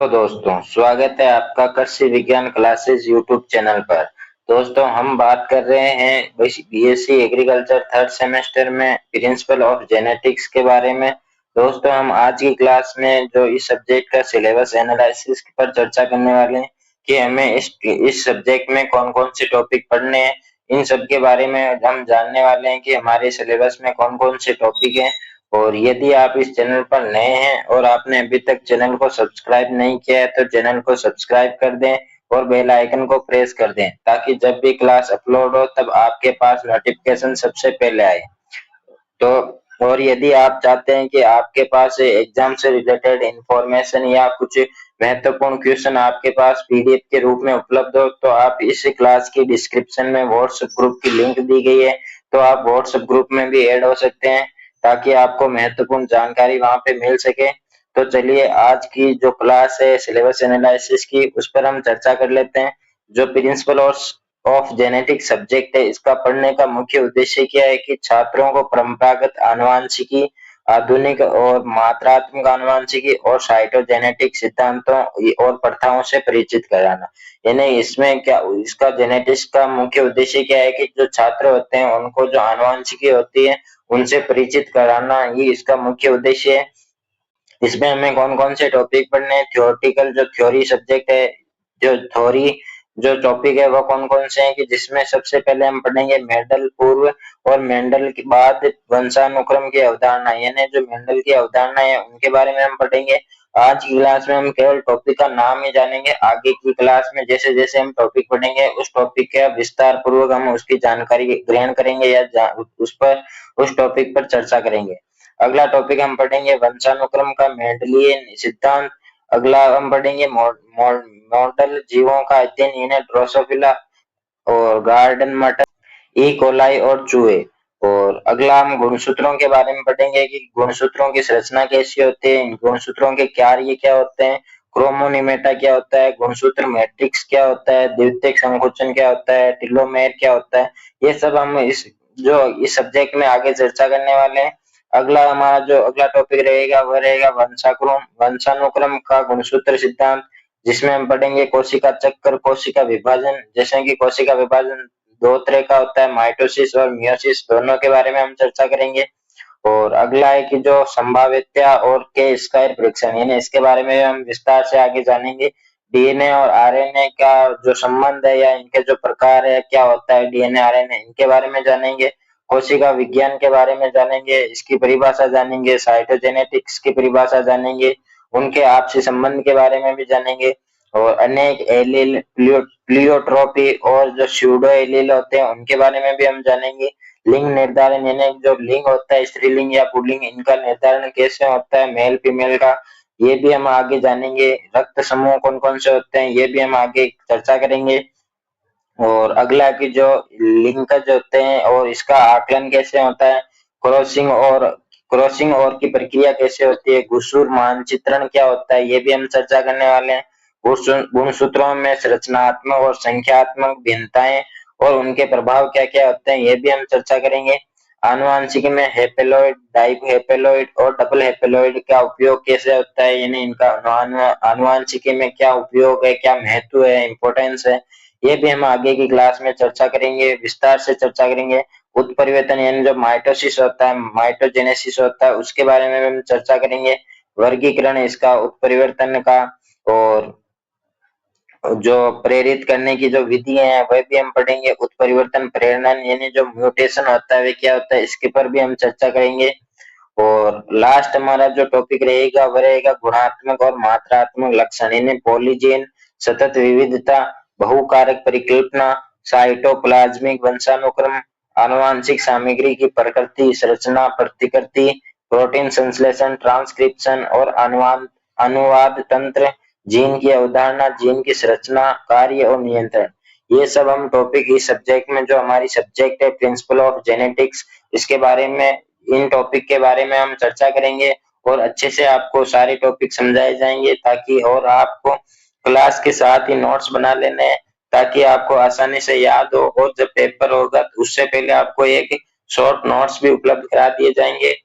तो दोस्तों स्वागत है आपका कृषि विज्ञान क्लासेस यूट्यूब चैनल पर। दोस्तों हम बात कर रहे हैं बीएससी एग्रीकल्चर थर्ड सेमेस्टर में प्रिंसिपल ऑफ जेनेटिक्स के बारे में। दोस्तों हम आज की क्लास में जो इस सब्जेक्ट का सिलेबस एनालिसिस पर चर्चा करने वाले हैं कि हमें इस सब्जेक्ट में कौन कौन से टॉपिक पढ़ने हैं। इन सब के बारे में हम जानने वाले हैं कि हमारे सिलेबस में कौन कौन से टॉपिक हैं। और यदि आप इस चैनल पर नए हैं और आपने अभी तक चैनल को सब्सक्राइब नहीं किया है तो चैनल को सब्सक्राइब कर दें और बेल आइकन को प्रेस कर दें ताकि जब भी क्लास अपलोड हो तब आपके पास नोटिफिकेशन सबसे पहले आए। तो और यदि आप चाहते हैं कि आपके पास एग्जाम से रिलेटेड इंफॉर्मेशन या कुछ महत्वपूर्ण क्वेश्चन आपके पास पीडीएफ के रूप में उपलब्ध हो तो आप इस क्लास की डिस्क्रिप्शन में व्हाट्सएप ग्रुप की लिंक दी गई है, तो आप व्हाट्सएप ग्रुप में भी ऐड हो सकते हैं ताकि आपको महत्वपूर्ण जानकारी वहां पे मिल सके। तो चलिए आज की जो क्लास है सिलेबस एनालिसिस की उस पर हम चर्चा कर लेते हैं। जो प्रिंसिपल ऑफ जेनेटिक सब्जेक्ट है इसका पढ़ने का मुख्य उद्देश्य क्या है कि छात्रों को परंपरागत आनुवंशिकी, आधुनिक और मात्रात्मक आनुवंशिकी और साइटोजेनेटिक सिद्धांतों और प्रथाओं से परिचित कराना। यानी इसमें क्या इसका जेनेटिक्स का मुख्य उद्देश्य क्या है कि जो छात्र होते हैं उनको जो आनुवंशिकी होती है उनसे परिचित कराना, ये इसका मुख्य उद्देश्य है। इसमें हमें कौन कौन से टॉपिक पढ़ने हैं, थ्योरेटिकल जो थ्योरी सब्जेक्ट है, जो थ्योरी जो टॉपिक है वो कौन कौन से हैं कि जिसमें सबसे पहले हम पढ़ेंगे मेंडल पूर्व और मेंडल के बाद वंशानुक्रम की अवधारणा, यानी जो मेंडल की अवधारणा है उनके बारे में हम पढ़ेंगे। आज की क्लास में हम केवल टॉपिक का नाम ही जानेंगे, आगे की क्लास में जैसे जैसे हम टॉपिक पढ़ेंगे उस टॉपिक का विस्तार पूर्वक हम उसकी जानकारी ग्रहण करेंगे या उस टॉपिक पर चर्चा करेंगे। अगला टॉपिक हम पढ़ेंगे वंशानुक्रम का मेंडलियन सिद्धांत। अगला हम पढ़ेंगे मॉडल जीवों का अध्ययन यानी ड्रोसोफिला और गार्डन मटर, ई कोलाई और चूहे। और अगला हम गुणसूत्रों के बारे में पढ़ेंगे कि गुणसूत्रों की संरचना कैसी होती है, गुणसूत्रों के कार्य क्या होते हैं, क्रोमोनिमेटा क्या होता है, गुणसूत्र मैट्रिक्स क्या होता है, द्वितीयक संकोचन क्या होता है, टेलोमेर क्या होता है, ये सब हम इस सब्जेक्ट में आगे चर्चा करने वाले हैं। अगला हमारा जो अगला टॉपिक रहेगा वह रहेगा वंशानुक्रम का गुणसूत्र सिद्धांत, जिसमें हम पढ़ेंगे कोशिका चक्र, कोशिका विभाजन, जैसे कि कोशिका विभाजन दो तरह का होता है, माइटोसिस और मियोसिस, दोनों के बारे में हम चर्चा करेंगे। और अगला है कि जो संभाव्यता और के स्क्वायर परीक्षण, यानी इसके बारे में हम विस्तार से आगे जानेंगे। डीएनए और आरएनए का जो संबंध है या इनके जो प्रकार है क्या होता है डीएनए आरएनए, इनके बारे में जानेंगे। कोशिका विज्ञान के बारे में जानेंगे, इसकी परिभाषा जानेंगे, साइटोजेनेटिक्स की परिभाषा जानेंगे, उनके आपसी संबंध के बारे में भी जानेंगे। और अनेक एलील प्लियोट्रोपी और जो स्यूडो एलील होते हैं उनके बारे में भी हम जानेंगे। लिंग निर्धारण यानी जो लिंग होता है स्त्रीलिंग या पुल्लिंग, इनका निर्धारण कैसे होता है मेल फीमेल का, ये भी हम आगे जानेंगे। रक्त समूह कौन कौन से होते हैं ये भी हम आगे चर्चा करेंगे। और अगला कि जो लिंकज होते हैं और इसका आकलन कैसे होता है, क्रॉसिंग और की प्रक्रिया कैसे होती है, गुणसूत्र मानचित्रण क्या होता है, ये भी हम चर्चा करने वाले हैं। गुणसूत्रों में संरचनात्मक और संख्यात्मक भिन्नताएं और उनके प्रभाव क्या क्या होते हैं ये भी हम चर्चा करेंगे। आनुवांशिकी में हेपेलॉइड, डाइहेपेलॉइड और डबल हेपेलॉइड का उपयोग कैसे होता है, यानी इनका आनुवांशिकी में क्या उपयोग है, क्या महत्व है, इंपॉर्टेंस है, ये भी हम आगे की क्लास में चर्चा करेंगे, विस्तार से चर्चा करेंगे। उत्परिवर्तन यानी जो माइटोसिस होता है, माइटोजेनेसिस होता है, उसके बारे में भी हम चर्चा करेंगे। वर्गीकरण इसका उत्परिवर्तन का, और जो प्रेरित करने की जो विधियां हैं वह भी हम पढ़ेंगे। उत्परिवर्तन प्रेरणा यानी जो म्यूटेशन होता है वे क्या होता है इसके पर भी हम चर्चा करेंगे। और लास्ट हमारा जो टॉपिक रहेगा वह रहेगा गुणात्मक और मात्रात्मक लक्षण, यानी पॉलीजेन, सतत विविधता, बहुकारक परिकल्पना, साइटोप्लाज्मिक वंशानुक्रम, आनुवांशिक सामग्री की प्रकृति, संरचना, प्रतिकृति, प्रोटीन संश्लेषण, ट्रांसक्रिप्शन और अनुवाद तंत्र, जीन की अवधारणा, जीन की संरचना, कार्य और नियंत्रण, ये सब हम टॉपिक इस सब्जेक्ट में जो हमारी सब्जेक्ट है प्रिंसिपल ऑफ जेनेटिक्स, इसके बारे में इन टॉपिक के बारे में हम चर्चा करेंगे और अच्छे से आपको सारे टॉपिक समझाए जाएंगे ताकि और आपको क्लास के साथ ही नोट्स बना लेने हैं ताकि आपको आसानी से याद हो, और जब पेपर होगा तो उससे पहले आपको एक शॉर्ट नोट्स भी उपलब्ध करा दिए जाएंगे।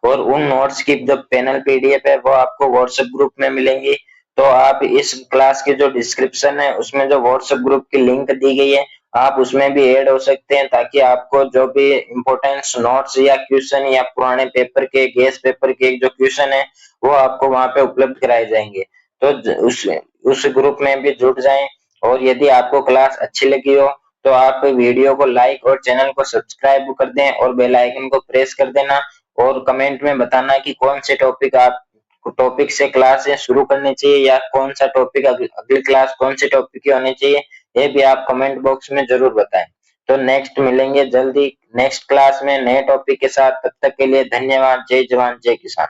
और उन नोट्स की जो पैनल पीडीएफ है वो आपको व्हाट्सएप ग्रुप में मिलेंगी। तो आप इस क्लास के जो डिस्क्रिप्शन है उसमें जो व्हाट्सएप ग्रुप की लिंक दी गई है आप उसमें भी ऐड हो सकते हैं, ताकि आपको जो भी इम्पोर्टेंस नोट्स या क्वेश्चन या पुराने पेपर के गेस पेपर के जो क्वेश्चन है वो आपको वहां पे उपलब्ध कराए जाएंगे। तो उस ग्रुप में भी जुड़ जाएं। और यदि आपको क्लास अच्छी लगी हो तो आप वीडियो को लाइक और चैनल को सब्सक्राइब कर दें और बेल आइकन को प्रेस कर देना। और कमेंट में बताना कि कौन से टॉपिक से क्लासें शुरू करनी चाहिए या कौन सा टॉपिक अगली क्लास कौन से टॉपिक की होनी चाहिए, ये भी आप कमेंट बॉक्स में जरूर बताएं। तो नेक्स्ट मिलेंगे जल्दी नेक्स्ट क्लास में नए टॉपिक के साथ। तब तक के लिए धन्यवाद। जय जवान जय किसान।